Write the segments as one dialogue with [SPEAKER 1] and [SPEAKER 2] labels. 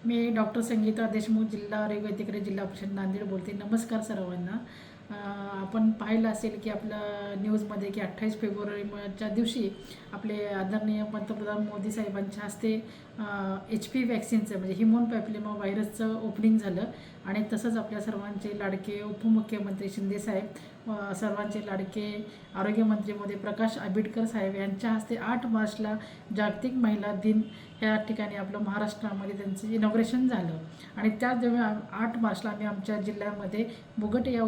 [SPEAKER 1] मी doctor Sangeeta Deshmukh, जिल्हा आरोग्य अधिकारी, जिल्हा परिषद नांदेड बोलते. नमस्कार सर्वांना. आपण पाहिलं असेल की आपल्या न्यूजमध्ये की 28 फेब्रुवारीच्या दिवशी आपले आदरणीय पंतप्रधान मोदी साहेबांच्या हस्ते HP वॅक्सिनचं म्हणजे ह्युमन पॅपिलोमा व्हायरसचं ओपनिंग झालं. आणि तसंच आपल्या सर्वांचे लाडके उपमुख्यमंत्री शिंदेसाहेब, सर्वांचे लाडके आरोग्यमंत्री मोदी प्रकाश आंबेडकर साहेब यांच्या हस्ते 8 मार्चला जागतिक महिला दिन ह्या ठिकाणी आपलं महाराष्ट्रामध्ये त्यांचं इनॉग्रेशन झालं. आणि त्याच दिवशी 8 मार्चला आम्ही आमच्या जिल्ह्यामध्ये मुगट या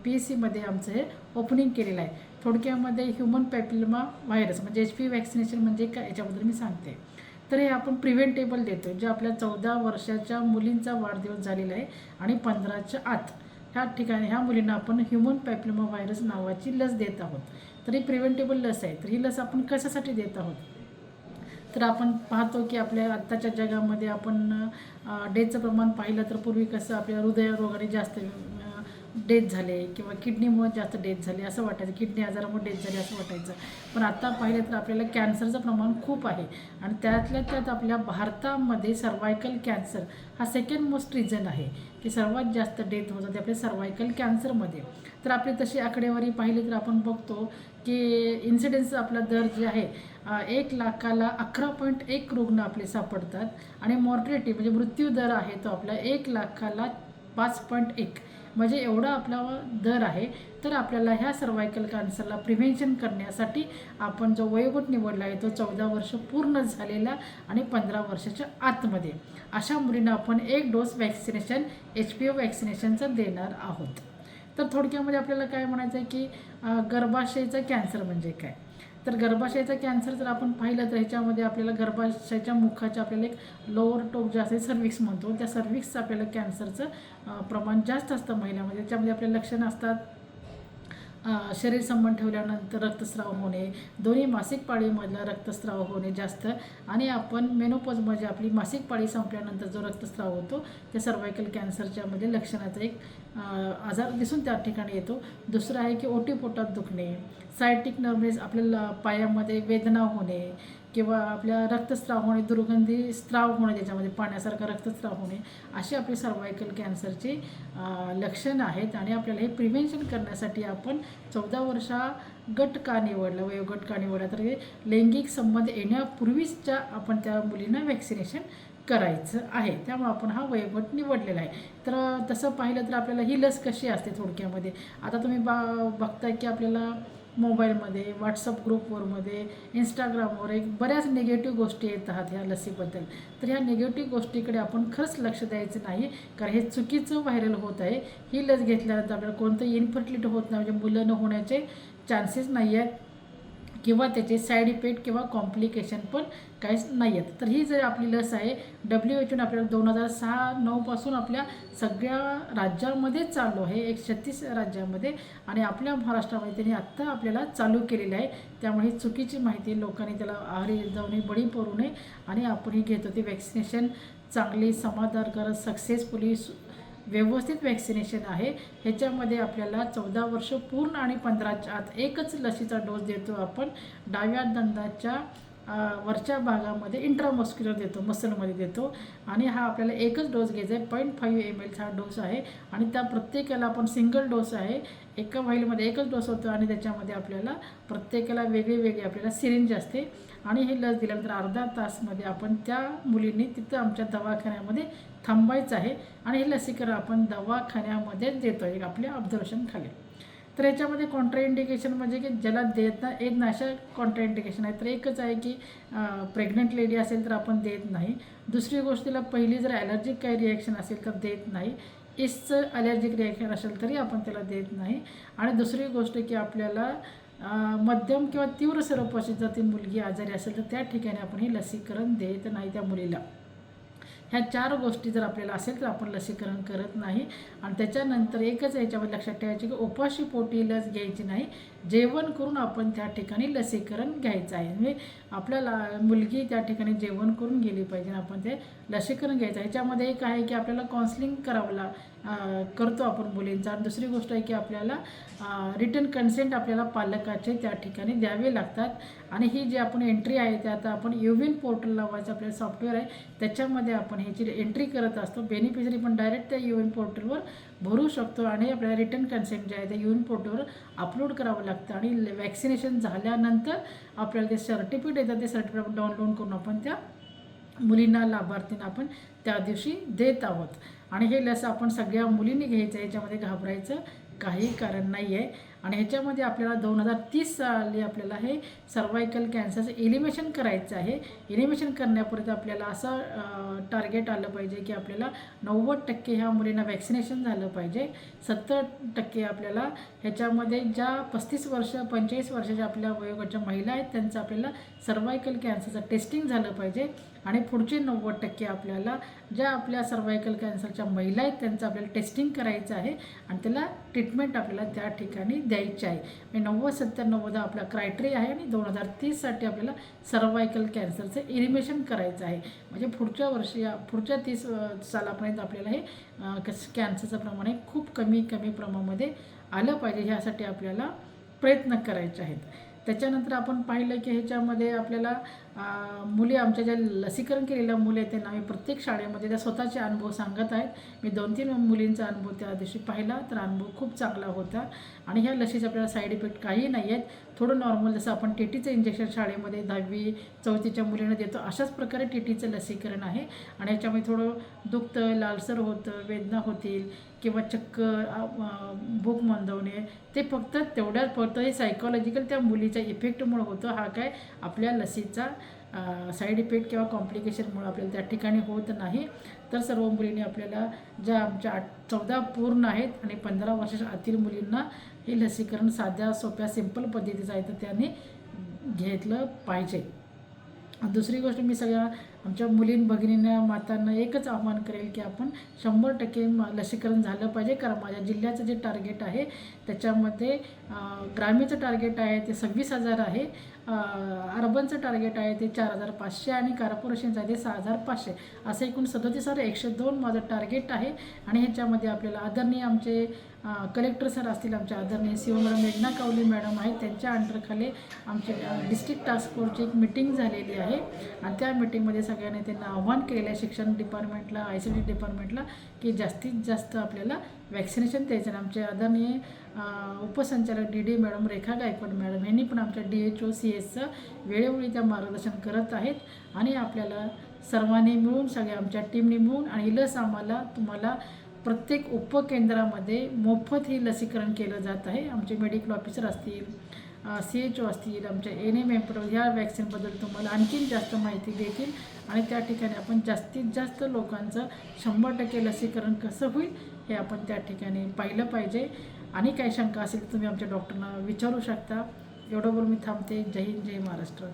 [SPEAKER 1] PSCमध्ये आमचं हे ओपनिंग केलेलं आहे. थोडक्यामध्ये ह्युमन पॅपिलोमा व्हायरस म्हणजे HP वॅक्सिनेशन म्हणजे काय याच्याबद्दल मी सांगते. तर हे आपण प्रिव्हेंटेबल देतो, जे आपल्या 14 वर्षाच्या मुलींचा वाढदिवस झालेला आहे आणि 15च्या आत ह्या ठिकाणी ह्या मुलींना आपण ह्युमन पॅपिलोमा व्हायरस नावाची लस देत आहोत. तर ही प्रिव्हेंटेबल लस आहे. तर ही लस आपण कशासाठी देत आहोत, तर आपण पाहतो की आपल्या आत्ताच्या जगामध्ये आपण डेथचं प्रमाण पाहिलं तर पूर्वी कसं आपल्या हृदयरोगाने जास्त डेथ झाले किंवा किडनीमुळे जास्त डेथ झाली असं वाटायचं, किडनी आजारामुळे डेथ झाली असं वाटायचं. पण आता पाहिलं तर आपल्याला कॅन्सरचं प्रमाण खूप आहे. आणि त्यातल्या त्यात आपल्या भारतामध्ये सर्वायकल कॅन्सर हा सेकंड मोस्ट रिझन आहे की सर्वात जास्त डेथ होत जाते आपल्या सर्वायकल कॅन्सरमध्ये. तर आपली तशी आकडेवारी पाहिली तर आपण बघतो की इन्सिडेन्स आपला दर जे आहे 1 लाखाला 11.1 रुग्ण आपले सापडतात. आणि मॉर्टॅलिटी म्हणजे मृत्यू दर आहे तो आपला 1 लाखाला 5.1 म्हणजे एवढा आपला दर आहे. तर आपल्याला ह्या सर्वायकल कॅन्सरला प्रिव्हेन्शन करण्यासाठी आपण जो वयोगट निवडला आहे तो 14 वर्ष पूर्ण झालेला आणि 15 वर्षाच्या आतमध्ये अशा मुलींना आपण 1 डोस वॅक्सिनेशन HPV वॅक्सिनेशनचं देणार आहोत. तर थोडक्यामध्ये आपल्याला काय म्हणायचं आहे की गर्भाशयाचा कॅन्सर म्हणजे काय. तर गर्भाशयाचा कॅन्सर जर आपण पाहिलं तर ह्याच्यामध्ये आपल्याला गर्भाशयाच्या मुखाच्या आपल्याला एक लोअर टोक जे असते सर्व्हिक्स म्हणतो, त्या सर्व्हिक्सचं आपल्याला कॅन्सरचं प्रमाण जास्त असतं महिलामध्ये. त्याच्यामध्ये आपले लक्षणं असतात शरीर संबंध ठेवल्यानंतर रक्तस्राव होणे, दोन्ही मासिक पाळीमधला रक्तस्राव होणे जास्त, आणि आपण मेनोपॉज म्हणजे आपली मासिक पाळी संपल्यानंतर जो रक्तस्राव होतो ते सर्वायकल कॅन्सरच्या मध्ये लक्षणाचा एक आजार दिसून त्या ठिकाणी येतो. दुसरं आहे की ओटीपोटात दुखणे, सायटिक नर्व्हनेस, आपल्याला पायामध्ये वेदना होणे किंवा आपल्या रक्तस्राव होणे, दुर्गंधी स्त्राव होणे, त्याच्यामध्ये पाण्यासारखा रक्तस्राव होणे, अशी आपली सर्वायकल कॅन्सरची लक्षणं आहेत. आणि आपल्याला हे प्रिव्हेन्शन करण्यासाठी आपण 14 वर्षा गट का निवडला, वयोगट का निवडला, तर लैंगिक संबंध येण्यापूर्वीच्या आपण त्या मुलींना वॅक्सिनेशन करायचं आहे. त्यामुळे आपण हा वयोगट निवडलेला आहे. तर तसं पाहिलं तर आपल्याला ही लस कशी असते थोडक्यामध्ये, आता तुम्ही बघताय की आपल्याला मोबाईलमध्ये, व्हॉट्सअप ग्रुपवरमध्ये, इंस्टाग्रामवर एक बऱ्याच निगेटिव्ह गोष्टी येत आहात ह्या लसीबद्दल. तर ह्या निगेटिव्ह गोष्टीकडे आपण खरंच लक्ष द्यायचं नाही, कारण हे चुकीचं व्हायरल होत आहे. ही लस घेतल्यानंतर आपल्याला कोणतंही इन्फर्टिलिटी होत नाही, म्हणजे मुलं न होण्याचे चान्सेस नाही आहेत किंवा त्याचे साईड इफेक्ट किंवा कॉम्प्लिकेशन पण काहीच नाही आहेत. तर ही जर आपली लस आहे WHO आपल्याला 2006-09 पासून आपल्या सगळ्या राज्यांमध्ये चालू आहे, 136 राज्यामध्ये, आणि आपल्या महाराष्ट्रामध्ये त्यांनी आत्ता आपल्याला चालू केलेलं आहे. त्यामुळे ही चुकीची माहिती लोकांनी त्याला आहारी जाऊन बळी पडू नये. आणि आपण ही घेतो ती वॅक्सिनेशन चांगली समाधानकारक सक्सेसफुली व्यवस्थित वॅक्सिनेशन आहे. ह्याच्यामध्ये आपल्याला 14 वर्ष पूर्ण आणि 15च्या आत एकच लसीचा डोस देतो आपण. डाव्या दंदाच्या वरच्या भागामध्ये इंट्रामस्क्युलर देतो, मसलमध्ये देतो. आणि हा आपल्याला एकच डोस घ्यायचा आहे, 0.5 ml हा डोस आहे. आणि त्या प्रत्येकाला आपण सिंगल डोस आहे, एका व्हाईलमध्ये एकच डोस होतो. आणि त्याच्यामध्ये आपल्याला प्रत्येकाला वेगळी आपल्याला सिरिंज असते. आणि हे लस दिल्यानंतर अर्धा तासमध्ये आपण त्या मुलींनी तिथं आमच्या दवाखान्यामध्ये थांबायचं आहे. आणि हे लसीकरण आपण दवाखान्यामध्येच देतो आहे आपल्या ऑब्झर्वेशन खाली. तर याच्यामध्ये कॉन्ट्राइंडिकेशन म्हणजे की ज्याला देत येत नाही अशा कॉन्ट्राइंडिकेशन आहे. तर एकच आहे की प्रेग्नंट लेडी असेल तर आपण देत नाही. दुसरी गोष्टीला पहिली जर ॲलर्जिक काही रिॲक्शन असेल तर देत नाही. इस्टचं ॲलर्जिक रिॲक्शन असेल तरी आपण त्याला देत नाही. आणि दुसरी गोष्ट की आपल्याला मध्यम किंवा तीव्र स्वरूपाची जर ती मुलगी आजारी असेल तर त्या ठिकाणी आपण हे लसीकरण देत नाही त्या मुलीला. ह्या 4 गोष्टी जर आपल्याला असेल तर आपण लसीकरण करत नाही. आणि त्याच्यानंतर एकच याच्यामध्ये लक्षात ठेवायचे की उपाशी पोटी लस घ्यायची नाही, जेवण करून आपण त्या ठिकाणी लसीकरण घ्यायचं आहे. म्हणजे आपल्याला मुलगी त्या ठिकाणी जेवण करून गेली पाहिजे, आपण ते लसीकरण घ्यायचं. ह्याच्यामध्ये एक आहे की आपल्याला काउन्सिलिंग करतो आपण मुलींचं. आणि दुसरी गोष्ट आहे की आपल्याला रिटन कन्सेंट आपल्याला पालकाचे त्या ठिकाणी द्यावे लागतात. आणि ही जी आपण एंट्री आहे ते आता आपण युविन पोर्टल नावाचं आपल्याला सॉफ्टवेअर आहे, त्याच्यामध्ये आपण आपण ह्याची एंट्री करत असतो. बेनिफिशरी पण डायरेक्ट त्या UN पोर्टलवर भरू शकतो आणि आपल्याला रिटर्न कन्सेंट जे आहे ते UN पोर्टलवर अपलोड करावं लागतं आणि वॅक्सिनेशन झाल्यानंतर आपल्याला ते सर्टिफिकेट येतं. ते सर्टिफिकेट डाउनलोड करून आपण त्या मुलींना, लाभार्थींना आपण त्या दिवशी देत आहोत. आणि हे लस आपण सगळ्या मुलींनी घ्यायचं आहे, याच्यामध्ये घाबरायचं काही कारण नाही आहे. आणि ह्याच्यामध्ये आपल्याला 2030 साली आपल्याला हे सर्वायकल कॅन्सरचं एलिमिनेशन करायचं आहे. एलिमिनेशन करण्यापूर्वी आपल्याला असं टार्गेट आलं पाहिजे की आपल्याला 90% ह्या मुलींना वॅक्सिनेशन झालं पाहिजे. 70% आपल्याला ह्याच्यामध्ये ज्या 35 वर्ष 45 वर्षाच्या आपल्या वयोगटाच्या महिला आहेत त्यांचं आपल्याला सर्वायकल कॅन्सरचं टेस्टिंग झालं पाहिजे. आणि पुढचे 90% आपल्याला ज्या आपल्या सर्वायकल कॅन्सरच्या महिला आहेत त्यांचं आपल्याला टेस्टिंग करायचं आहे आणि त्याला ट्रीटमेंट आपल्याला त्या ठिकाणी द्यायची आहे. म्हणजे 90-70-90 आपला क्रायटेरिया आहे आणि 2030 आपल्याला सर्वायकल कॅन्सरचं एलिमिनेशन करायचं आहे. म्हणजे पुढच्या वर्षी पुढच्या 30 सालापर्यंत आपल्याला हे कॅन्सरचं प्रमाण हे खूप कमी प्रमाणामध्ये आलं पाहिजे. ह्यासाठी आपल्याला प्रयत्न करायचे आहेत. त्याच्यानंतर आपण पाहिलं की ह्याच्यामध्ये आपल्याला मुली आमच्या ज्या लसीकरण केलेल्या मुली आहेत त्यांना आम्ही प्रत्येक शाळेमध्ये त्या स्वतःचे अनुभव सांगत आहेत. मी 2-3 मुलींचा अनुभव त्या दिवशी पाहिला तर अनुभव खूप चांगला होता. आणि ह्या लसीचे आपल्याला साईड इफेक्ट काही नाही आहेत. थोडं नॉर्मल जसं आपण TTचं इंजेक्शन शाळेमध्ये 10वी 4थीच्या मुलींना देतो अशाच प्रकारे TTचं लसीकरण आहे. आणि ह्याच्यामध्ये थोडं दुखतं, लालसर होतं, वेदना होतील किंवा चक्कर, भूक मंदावणे ते फक्त हे सायकॉलॉजिकल त्या मुलीच्या इफेक्टमुळे होतं. हा काय आपल्या लसीचा साईड इफेक्ट किंवा कॉम्प्लिकेशनमुळे आपल्याला त्या ठिकाणी होत नाही. तर सर्व मुलींनी आपल्याला ज्या आमच्या 14 पूर्ण आहेत आणि 15 वर्षाच्या आतील मुलींना हे लसीकरण साध्या सोप्या सिंपल पद्धतीचं आहे तर त्यांनी घेतलं पाहिजे. दुसरी गोष्ट मी सगळ्या आमच्या भगिनींना मातांना एकच आव्हान करेल की आपण 100% लसीकरण झालं पाहिजे. कारण माझ्या जिल्ह्याचं जे टार्गेट आहे त्याच्यामध्ये ग्रामीणचं टार्गेट आहे ते 26,000 आहे, अर्बनचं टार्गेट आहे ते 4,500 आणि कॉर्पोरेशनचं आहे ते 6,500 असं एकूण 37,102 माझं टार्गेट आहे. आणि ह्याच्यामध्ये आपल्याला आदरणीय आमचे कलेक्टर सर असतील, आमच्या आदरणीय CO मॅडम मेघना कावले मॅडम आहेत, त्यांच्या अंडरखाली आमची डिस्ट्रिक्ट टास्क फोर्सची एक मिटिंग झालेली आहे. आणि त्या मिटिंगमध्ये सगळ्यांनी त्यांना आव्हान केलेलं आहे शिक्षण डिपार्टमेंटला, ICT डिपार्टमेंटला की जास्तीत जास्त आपल्याला वॅक्सिनेशन द्यायचं आहे. आमचे आदरणीय उपसंचालक DD मॅडम रेखा गायकवाड मॅडम यांनी पण आमच्या DHO CS वेळोवेळी त्या मार्गदर्शन करत आहेत. आणि आपल्याला सर्वांनी मिळून सगळ्या आमच्या टीमने मिळून आणि लस तुम्हाला प्रत्येक उपकेंद्रामध्ये मोफत ही लसीकरण केलं जात आहे. आमचे मेडिकल ऑफिसर असतील, CHO असतील, आमच्या NM ह्या वॅक्सिनबद्दल तुम्हाला आणखीन जास्त माहिती देतील. आणि त्या ठिकाणी आपण जास्तीत जास्त लोकांचं 100% लसीकरण कसं होईल हे आपण त्या ठिकाणी पाहिलं पाहिजे. आणि काही शंका असेल तर तुम्ही आमच्या डॉक्टरना विचारू शकता. एवढं बोलून मी थांबते. जय हिंद, जय महाराष्ट्र.